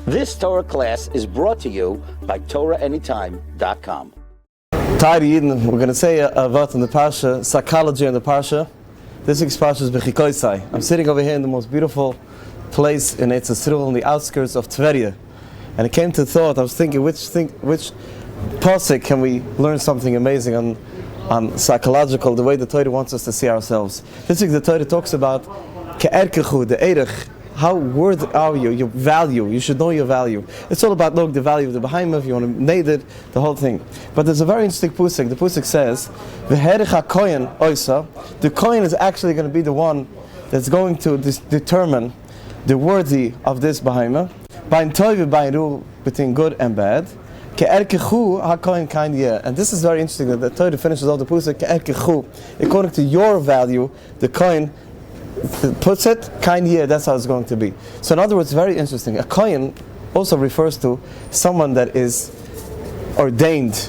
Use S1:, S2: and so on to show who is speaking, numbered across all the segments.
S1: This Torah class is brought to you by TorahAnytime.com.
S2: We're going to say a word in the parsha, psychology in the parsha. This week's parsha is Bechikoisai. I'm sitting over here in the most beautiful place in Eitz Yisrael, on the outskirts of Tveria. And it came to thought, I was thinking, which pasuk can we learn something amazing on psychological, the way the Torah wants us to see ourselves. This week the Torah talks about ke'erkechu, the erech. How worthy are you? Your value. You should know your value. It's all about knowing the value of the behemoth. You want to nade it, the whole thing. But there's a very interesting pasuk. The pasuk says, "V'herech hakohen oisa." The kohen is actually going to be the one that's going to determine the worthy of this behemoth. Bain toiv bain ru, between good and bad. Ke'erkechu hakohen kain yeh. And this is very interesting that the Torah finishes all the pasuk ke'erkechu, according to your value, the kohen puts it, kind year, that's how it's going to be. So in other words, very interesting. A kohen also refers to someone that is ordained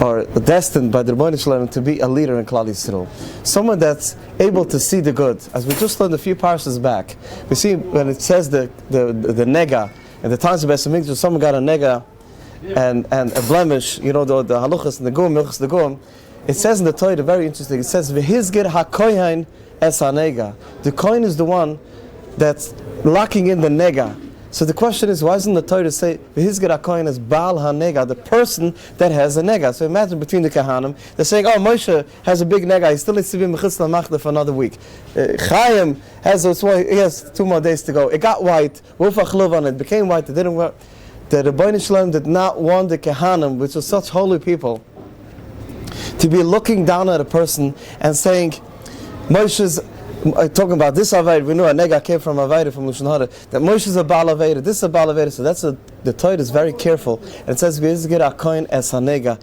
S2: or destined by the Rebbeinu Shalom to be a leader in Klal Yisrael. Someone that's able to see the good. As we just learned a few parshas back, we see when it says the nega, in the times of Beis Hamikdash, someone got a nega and a blemish, you know, the haluchas and the gum, milchas the gum. It says in the Torah, very interesting, it says, V'hizgir ha-kohen es ha-nega. The kohen is the one that's locking in the nega. So the question is, why doesn't the Torah say, V'hizgir ha-kohen es baal ha-nega, the person that has a nega? So imagine between the kahanim, they're saying, oh, Moshe has a big nega, he still needs to be mechitz l'machla for another week. Chaim he has 2 more days to go. It got white, wufach love on it, became white, it didn't work. The Rebbeinu Shalom did not want the kahanim, which were such holy people, to be looking down at a person and saying, Moshe's talking about this Aveda, we know a nega came from Aveda, from Lashon Hara, that Moshe's a Baal Aveda, this is a Baal Aveda. So the Torah is very careful. And it says, V'yizgir ha-kohen es ha-nega.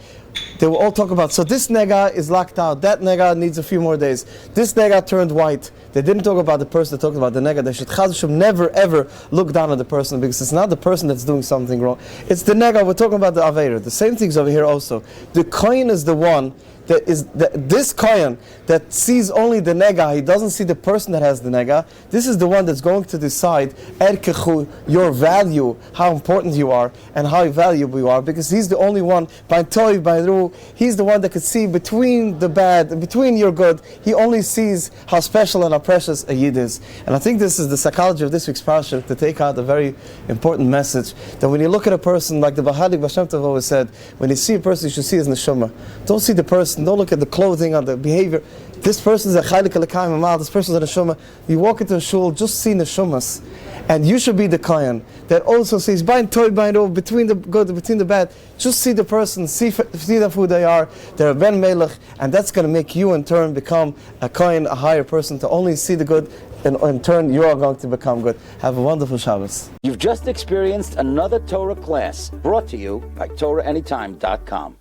S2: They will all talk about, so this nega is locked out, that nega needs a few more days, this nega turned white. They didn't talk about the person, they talked about the nega. They should never ever look down at the person, because it's not the person that's doing something wrong, it's the nega. We're talking about the Aveda. The same thing's over here also. The kohen is the one that is this kohen that sees only the nega, he doesn't see the person that has the nega. This is the one that's going to decide erkechu, your value, how important you are and how valuable you are, because he's the only one, by toiv, by ru, he's the one that can see between the bad, between your good. He only sees how special and how precious a yid is. And I think this is the psychology of this week's parsha, to take out a very important message, that when you look at a person, like the Bahadik Bashem Tov always said, when you see a person, you should see his neshama. Don't see the person, don't look at the clothing or the behavior. This person is a chaylik alekayim amal, this person is a neshama. You walk into a shul, just see neshamas. And you should be the kohen that also sees bain toy, bain ro, between the good, between the bad. Just see the person, see them who they are. They're a ben melech, and that's going to make you in turn become a kohen, a higher person, to only see the good, and in turn you are going to become good. Have a wonderful Shabbos.
S1: You've just experienced another Torah class brought to you by TorahAnytime.com.